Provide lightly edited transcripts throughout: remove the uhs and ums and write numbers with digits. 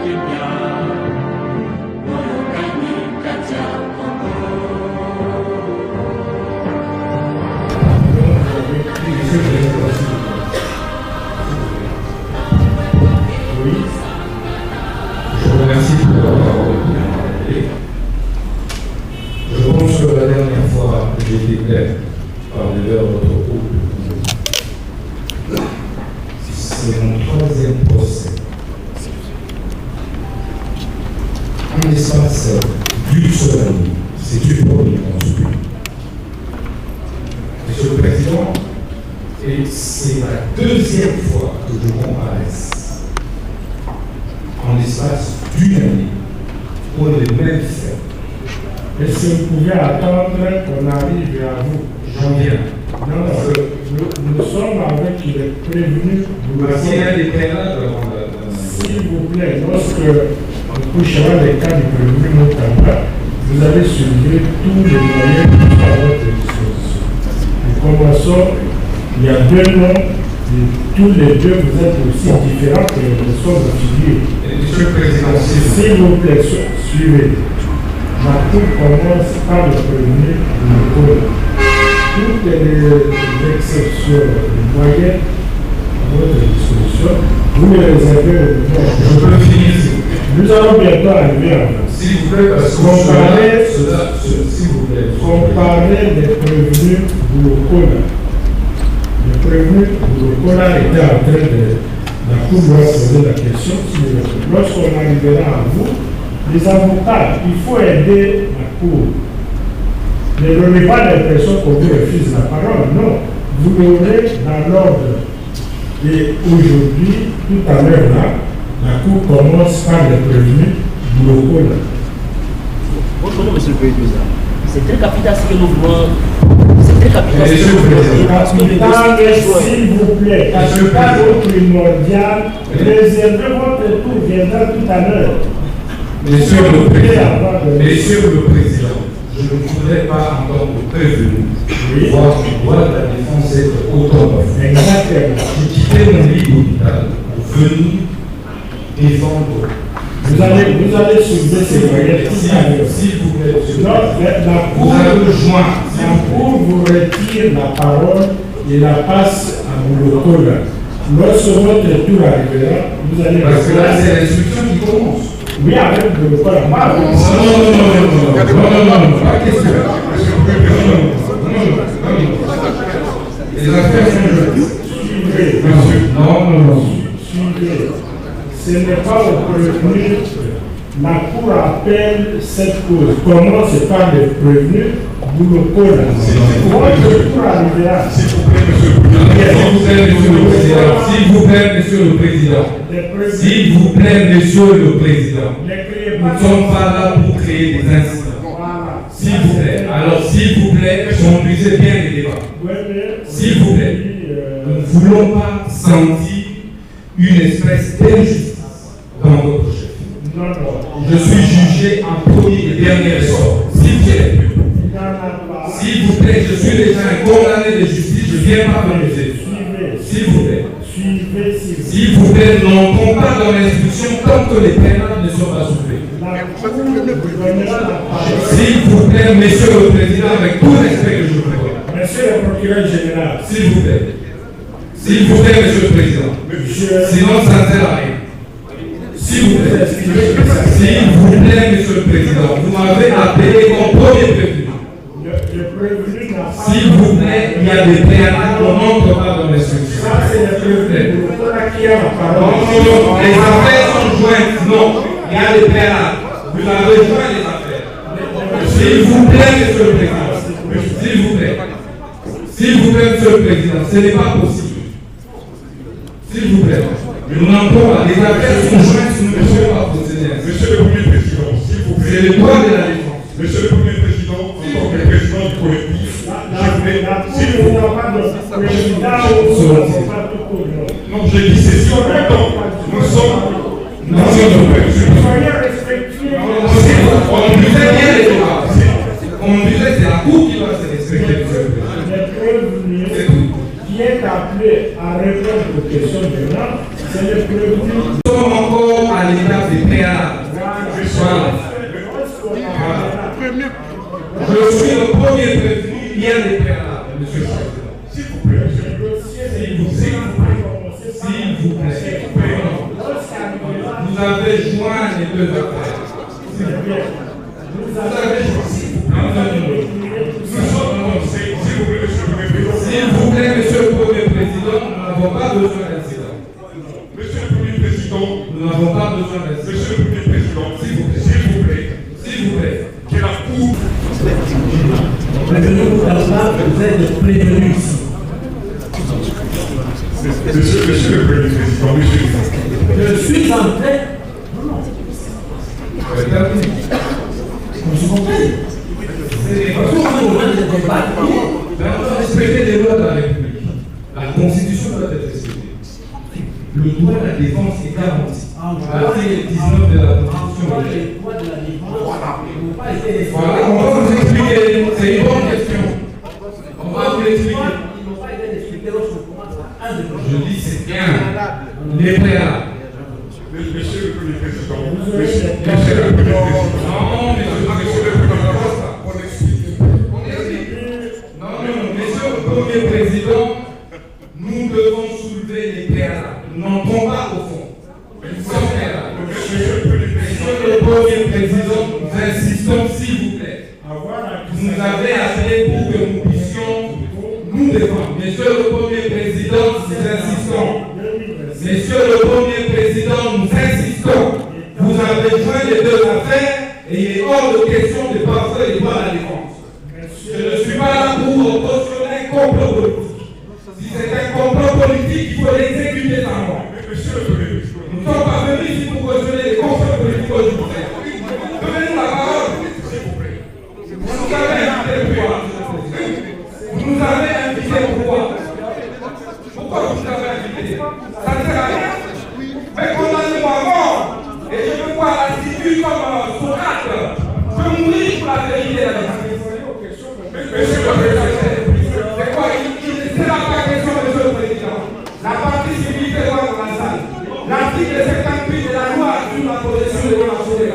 Je vous remercie pour la parole de bien. Je pense que la dernière fois, j'ai été clair par devers votre groupe. C'est mon troisième procès. En l'espace d'une seule année, c'est une première construite. Monsieur le Président, et c'est la deuxième fois que je comparaisse en l'espace d'une année pour les mêmes faits. Et si vous pouvez attendre qu'on arrive à vous. J'en viens. Non, nous sommes avec les prévenus. Parce qu'il y a des préalables. S'il vous plaît, lorsque on couchera les cas du prévenu Moutamba, vous allez soulever tous les moyens qui sont à votre disposition. Nous commençons, il y a 2 noms, et tous les deux vous êtes aussi différents que les personnes de figure. Monsieur le Président, s'il vous plaît, suivez. Ma cour commence par le prévenu local. Toutes les exceptions, les moyens à votre disposition, vous les réservez au moment. je peux finir. Nous allons bientôt arriver à vous. S'il vous plaît, parce que s'il vous plaît. Comparer les prévenus locaux. Le prévenu local était en train de. La Cour doit poser la question. Lorsqu'on arrivera à vous, les avocats, il faut aider la Cour. Ne donnez pas l'impression qu'on vous refuse la parole. Non, vous l'aurez dans l'ordre. Et aujourd'hui, tout à l'heure là, la Cour commence par les prévenus locaux. Bonjour, monsieur le Président. C'est très capital ce que nous voulons. C'est très capital ce que nous voulons. S'il vous plaît, capital au primordial, réservez votre tour, viendra tout à l'heure. Monsieur le Président, je ne voudrais pas en tant que prévenu voir le droit de la défense être autant bafoué. Exactement. J'ai quitté mon lit d'hôpital pour venir défendre. Vous allez soulever ces moyens. S'il vous plaît, monsieur. La Cour vous retire la parole et la passe à mon local. Lorsque votre tour arrivera, vous allez. Parce que là, c'est l'instruction qui commence. Oui, avec le local. Non, pas question. Les affaires sont Suivez. Non. Suivez. Ce n'est pas au prévenu. La Cour appelle cette cause. Commence par les prévenus. Vous le connaissez. Votre tour arrivera. S'il vous plaît, Monsieur le Président. S'il vous plaît, Monsieur le Président. Nous ne sommes pas là pour créer des incidents. S'il vous plaît. Alors, s'il vous plaît, conduisez bien les débats. S'il vous plaît. Nous ne voulons pas sentir une espèce d'injustice dans votre chef. Je suis jugé en premier et dernier ressort. S'il vous plaît, je suis déjà un condamné de justice, je ne viens pas m'amuser. S'il vous plaît. S'il vous plaît, n'entrons pas dans l'instruction tant que les pénales ne sont pas soulevées. S'il vous plaît, Monsieur le Président, avec tout le respect que je vous dois. Monsieur le procureur général. S'il vous plaît. S'il vous plaît, Monsieur le Président. Sinon, ça ne sert à rien. S'il vous plaît. S'il vous plaît, Monsieur le Président. Vous m'avez appelé comme premier prévenu. S'il vous plaît, il y a des préalables qu'on n'entre pas dans l'instruction. Ça, c'est le prévenu. Non, les affaires sont jointes. Non, il y a des préalables. Vous avez joint les affaires. S'il vous plaît, Monsieur le Président. S'il vous plaît. S'il vous plaît, Monsieur le Président, ce n'est pas possible. S'il vous plaît. Nous n'entrons pas. Les affaires sont jointes, nous ne pouvons pas procéder. Monsieur le Premier Président, s'il vous plaît. C'est le droit de la défense. Monsieur le Premier Président, en tant que président du collectif, s'il vous plaît. Non, j'ai dit c'est sur le temps. Nous sommes. Non, s'il vous plaît. On disait bien les débats. On disait c'est la Cour qui doit se respecter. C'est tout. Qui est appelé à répondre aux questions de l'homme, c'est le prévenu. Nous sommes encore à l'état des avez joint les deux affaires. C'est bien. Vous Vous avez avez joint. S'il vous plaît, monsieur le Premier Président. S'il vous plaît, Monsieur le Premier Président, nous n'avons pas besoin d'incident. Monsieur le Premier Président. Nous n'avons pas besoin d'incident. Monsieur le Premier Président, s'il vous plaît. S'il vous plaît. Que la Cour. Prévenez vous êtes prévenu ici. Monsieur le Premier Président, monsieur. Je suis en train. Vous comprenez? On doit respecter les lois de la République. La Constitution doit être respectée. Le droit de la défense est garanti. L'article 19 de la Constitution. Voilà, on va vous expliquer. C'est une bonne question. On va vous expliquer. Je dis c'est bien. Les préalables. Monsieur le Premier Président. Non, monsieur le Président. On explique. Non, monsieur le Premier Président, nous devons soulever les préalables. Nous n'entrons pas au fond. Sans préalable. Monsieur le Premier Président, nous insistons, s'il vous plaît. Vous nous avez appelé pour que nous puissions nous défendre. Monsieur le Premier Président, nous insistons. Monsieur le Premier Président, nous insistons. Vous avez joint les deux affaires et il est hors de question de passer les droits à la défense. Je ne suis pas là pour cautionner un complot politique. Si c'est un complot politique, il faut l'exécuter sans moi. Monsieur le Premier Président. Nous ne sommes pas venus ici pour cautionner les complots politiques aujourd'hui. Donnez-nous la parole, s'il vous plaît. Vous nous avez invité pourquoi? Vous nous avez invité pourquoi? Pourquoi vous nous avez invité? Ça ne sert à rien. Mais condamnez-moi à mort. Et je veux voir la cité comme Socrate. Je veux mourir pour la vérité et la justice. Monsieur le Président, c'est quoi? C'est la pas question, Monsieur le Président. La partie civile est dans la salle. L'article 58 de la loi sur la protection des droits nationaux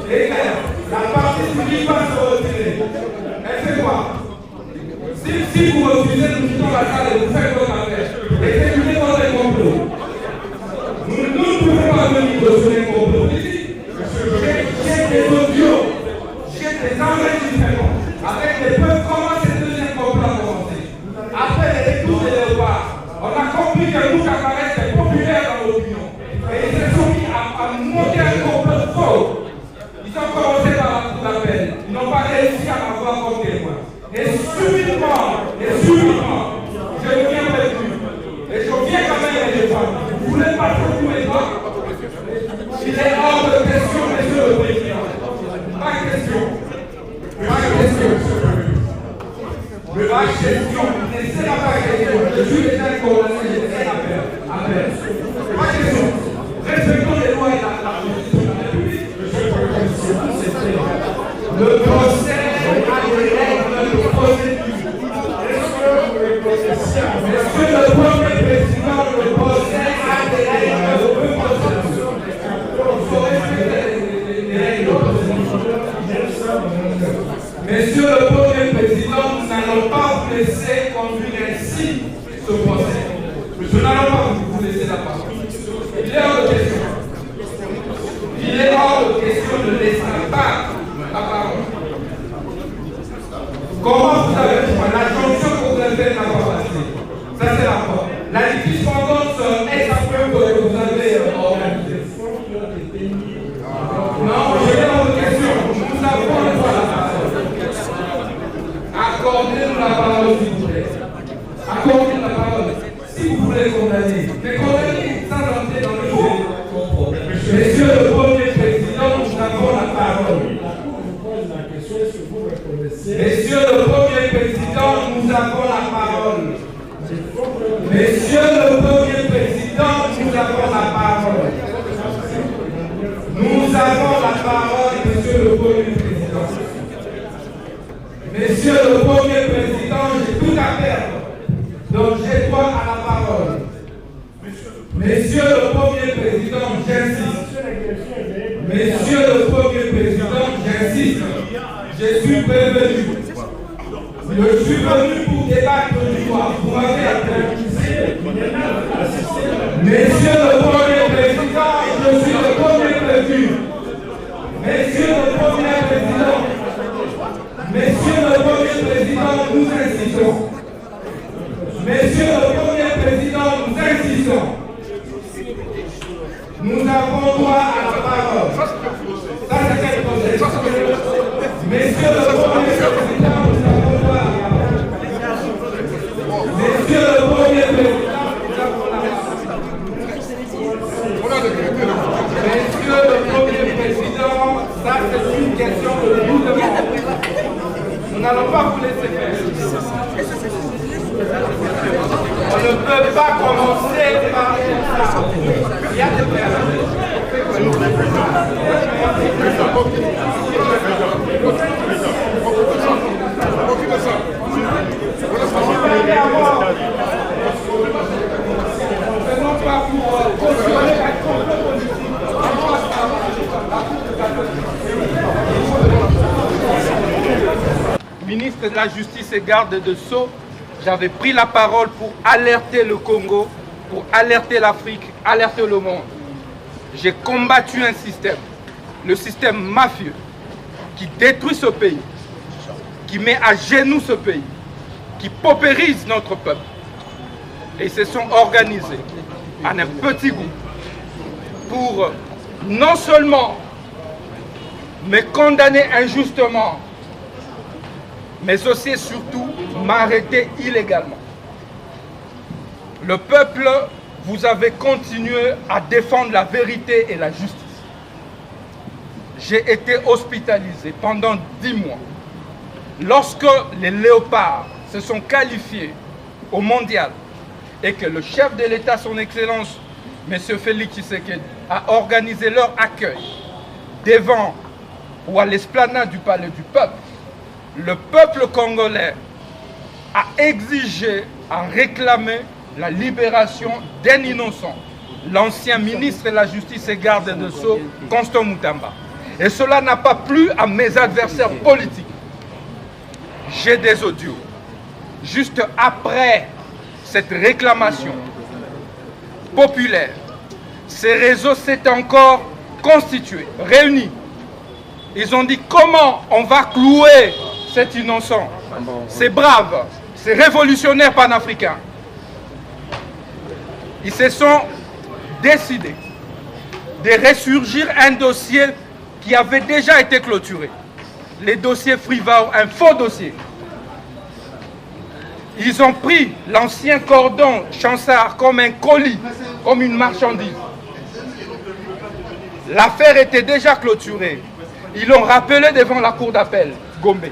est clair. La partie civile va se retirer. Elle fait quoi? Si vous refusez, nous quittons la salle et vous faites votre affaire. Exécutez votre complot. Nous ne pouvons pas venir cautionner un complot politique. J'ai des audios, j'ai des enregistrements avec des preuves comment ce deuxième complot a commencé. Après les retours des devoirs, on a compris que nous, Camarades, c'est populaire dans l'opinion. Et ils se sont mis à monter un complot faux. Ils ont commencé par la cour d'appel. Ils n'ont pas réussi à m'avoir comme témoin. Et subitement, je viens avec lui. Et je viens quand même les défendre. Vous voulez pas trop tous les doigts? Il est hors de question, Monsieur le Président. Pas question. Pas question. Pas question. C'est la pas question. Je suis déjà condamné, j'ai fait appel. Pas question. Respectons les lois et la Constitution de la République. Le procès a des règles de procédure. Monsieur le Premier Président, le procès a des règles de procédure. Il faut respecter les règles de procédure. Monsieur le Premier Président, nous n'allons pas vous laisser conduire ainsi ce procès. Nous n'allons pas vous laisser la parole. Il est hors de question. Il est hors de question de laisser pas la parole. Comment vous avez dit la jonction que vous avez faite n'a pas passé? Ça c'est la porte. La litige-pendance est-ce que vous avez organisé? Non, je viens à votre question. Nous avons le droit à la parole. Accordez-nous la parole, s'il vous plaît. Accordez-nous la parole. Si vous voulez condamner, mais condamnez sans entrer dans le jeu. Monsieur le Premier Président, nous avons la parole. Monsieur le Premier Président, nous avons la parole. Monsieur le Premier Président, nous avons la parole. Nous avons la parole, Monsieur le Premier Président. Monsieur le Premier Président, j'ai tout à perdre. Donc j'ai droit à la parole. Monsieur le Premier Président, j'insiste. Monsieur le Premier Président, j'insiste. Je suis prévenu. Je suis venu pour débattre du droit. Vous m'avez appelé. Monsieur le Premier Président, je suis le Premier mesure. Monsieur le Premier Président, Monsieur le Premier Président, nous insistons. Monsieur le Premier Président, nous insistons. Nous avons droit à la parole. Ça, c'est quel projet? Monsieur le Premier Président, nous avons droit à la parole. Monsieur le Premier Président, nous avons la parole. Monsieur le Premier Président, ça c'est une question de nous devons. Nous n'allons pas vous laisser faire. On ne peut pas commencer par ça. Il y a des Ministre de la Justice et garde de Sceaux, j'avais pris la parole pour alerter le Congo, pour alerter l'Afrique, alerter le monde. J'ai combattu un système, le système mafieux, qui détruit ce pays, qui met à genoux ce pays, qui paupérise notre peuple. Et ils se sont organisés en un petit groupe pour non seulement me condamner injustement, mais aussi et surtout m'arrêter illégalement. Le peuple, vous avez continué à défendre la vérité et la justice. J'ai été hospitalisé pendant 10 mois. Lorsque les léopards se sont qualifiés au mondial et que le chef de l'État, son Excellence, M. Félix Tshisekedi, a organisé leur accueil devant ou à l'esplanade du Palais du Peuple, le peuple congolais a exigé, a réclamé la libération d'un innocent, l'ancien ministre de la Justice et garde de Sceaux, Constant Moutamba. Et cela n'a pas plu à mes adversaires politiques. J'ai des audios. Juste après cette réclamation populaire, ces réseaux s'étaient encore constitués, réunis. Ils ont dit comment on va clouer cet innocent, ces braves, ces révolutionnaires panafricains. Ils se sont décidés de ressurgir un dossier qui avait déjà été clôturé. Les dossiers Frivao, un faux dossier. Ils ont pris l'ancien cordon Chansard comme un colis, comme une marchandise. L'affaire était déjà clôturée. Ils l'ont rappelé devant la cour d'appel, Gombe.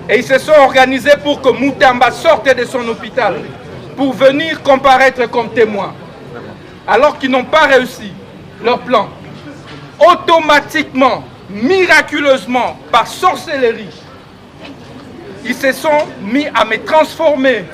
Et ils se sont organisés pour que Moutamba sorte de son hôpital pour venir comparaître comme témoin. Alors qu'ils n'ont pas réussi leur plan. Automatiquement, miraculeusement, par sorcellerie, ils se sont mis à me transformer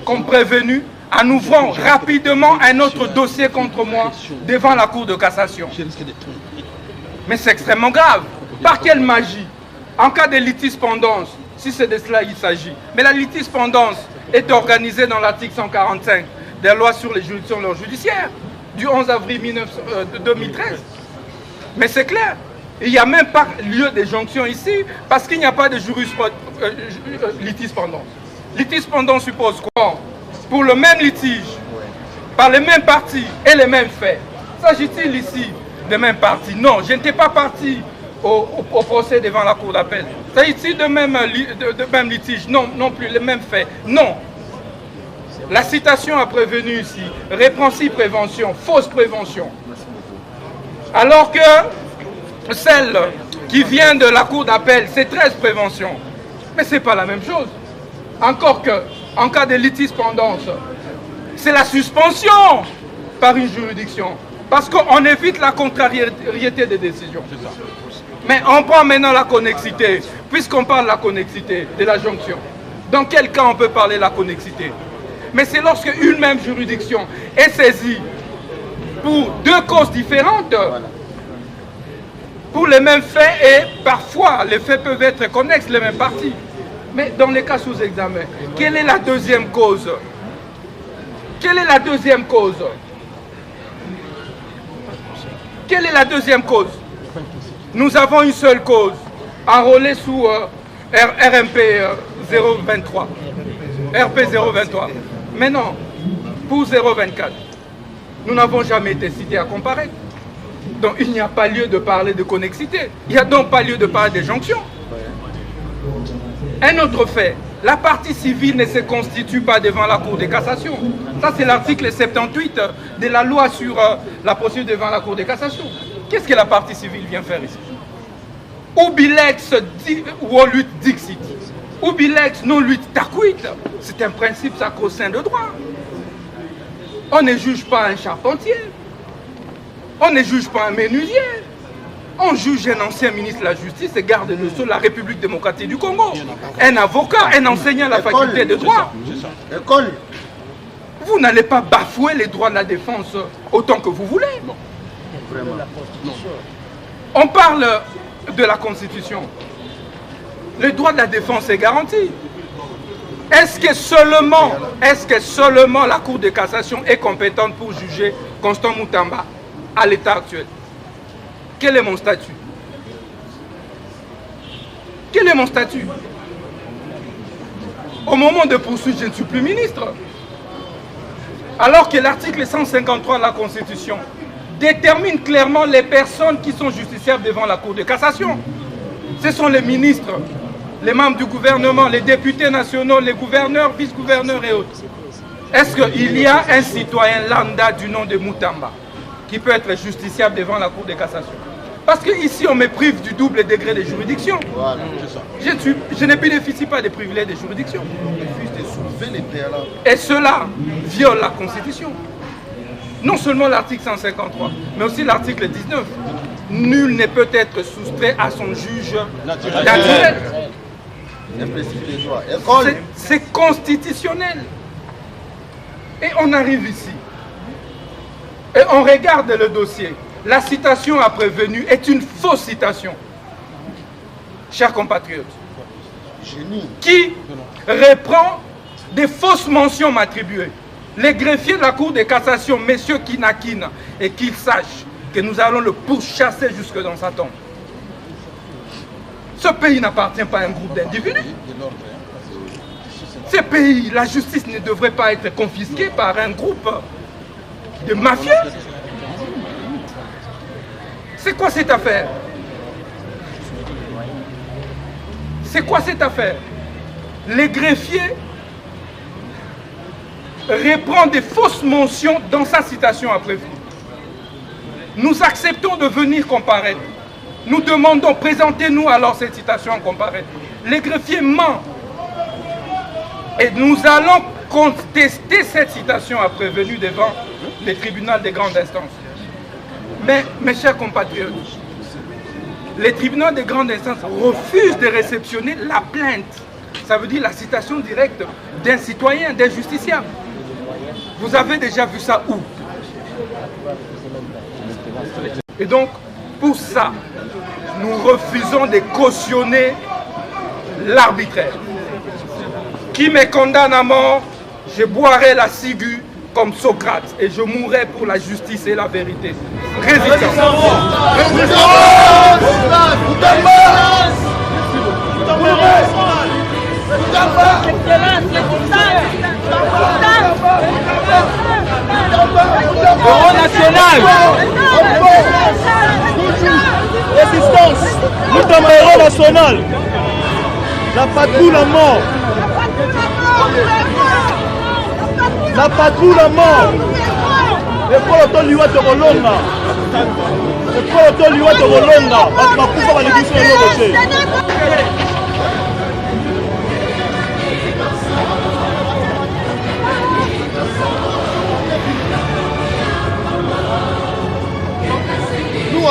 comme prévenu en ouvrant rapidement un autre dossier contre moi devant la Cour de cassation. Mais c'est extrêmement grave. Par quelle magie? En cas de litispendance, si c'est de cela il s'agit. Mais la litispendance est organisée dans l'article 145 des lois sur les juridictions judiciaires du 11 avril 2013. Mais c'est clair, il n'y a même pas lieu de jonction ici parce qu'il n'y a pas de litispendance. Litispendance suppose quoi? Pour le même litige, par les mêmes parties et les mêmes faits. S'agit-il ici des mêmes parties? Non, je n'étais pas parti au procès devant la cour d'appel. S'agit-il de même litige? Non, non plus, les mêmes faits. Non. La citation a prévenu ici, répréhensible prévention, fausse prévention. Alors que celle qui vient de la cour d'appel, c'est 13 préventions. Mais ce n'est pas la même chose. Encore que, en cas de litispendance, c'est la suspension par une juridiction. Parce qu'on évite la contrariété des décisions. Mais on prend maintenant la connexité, puisqu'on parle de la connexité, de la jonction. Dans quel cas on peut parler de la connexité? Mais c'est lorsque une même juridiction est saisie pour deux causes différentes, pour les mêmes faits, et parfois les faits peuvent être connexes, les mêmes parties. Mais dans les cas sous examen, quelle est la deuxième cause? Quelle est la deuxième cause? Quelle est la deuxième cause? Nous avons une seule cause, enrôlée sous RMP 023. RP 023. Mais non, pour 024, nous n'avons jamais été cités à comparaître. Donc il n'y a pas lieu de parler de connexité. Il n'y a donc pas lieu de parler de jonction. Un autre fait, la partie civile ne se constitue pas devant la Cour de cassation. Ça, c'est l'article 78 de la loi sur la procédure devant la Cour de cassation. Qu'est-ce que la partie civile vient faire ici? Ubilex voluit dixit. Ubilex non lutte taquit. C'est un principe sacro-saint de droit. On ne juge pas un charpentier. On ne juge pas un menuisier. On juge un ancien ministre de la Justice et garde le sceau de la République démocratique du Congo. Un avocat, un enseignant à la faculté de droit. École. Vous n'allez pas bafouer les droits de la défense autant que vous voulez. On parle de la Constitution. Le droit de la défense est garanti. Est-ce que seulement la Cour de cassation est compétente pour juger Constant Moutamba à l'état actuel? Quel est mon statut? Quel est mon statut? Au moment de poursuite, je ne suis plus ministre. Alors que l'article 153 de la Constitution détermine clairement les personnes qui sont justiciables devant la Cour de cassation. Ce sont les ministres, les membres du gouvernement, les députés nationaux, les gouverneurs, vice-gouverneurs et autres. Est-ce qu'il y a un citoyen lambda du nom de Moutamba qui peut être justiciable devant la Cour de cassation? Parce qu'ici, on me prive du double degré de juridiction. Voilà, je ne bénéficie pas des privilèges de juridiction. Et cela viole la Constitution. Non seulement l'article 153, mais aussi l'article 19. Nul ne peut être soustrait à son juge naturel. C'est constitutionnel. Et on arrive ici. Et on regarde le dossier. La citation à prévenu est une fausse citation. Chers compatriotes. Qui reprend des fausses mentions m'attribuées. Les greffiers de la Cour de cassation, messieurs Kinakina, et qu'ils sachent que nous allons le pourchasser jusque dans sa tombe. Ce pays n'appartient pas à un groupe d'individus. Ce pays, la justice ne devrait pas être confisquée par un groupe de mafieux. C'est quoi cette affaire? C'est quoi cette affaire? Les greffiers reprend des fausses mentions dans sa citation à prévenir. Nous acceptons de venir comparaître. Nous demandons, présentez-nous alors cette citation en comparaître. Les greffiers mentent. Et nous allons contester cette citation à prévenu devant les tribunaux de grande instance. Mais, mes chers compatriotes, les tribunaux de grande instance refusent de réceptionner la plainte. Ça veut dire la citation directe d'un citoyen, d'un justiciable. Vous avez déjà vu ça où? Et donc, pour ça, nous refusons de cautionner l'arbitraire. Qui me condamne à mort, je boirai la ciguë comme Socrate et je mourrai pour la justice et la vérité. Résistance. Héros national. Résistance. Moutamba héros national. La patrouille à mort. La patrouille à mort. Le poloton liwa de Rolonga. Le poloton liwa de Rolonga. Bakoufa va l'édition de l'Oroché. Nous, à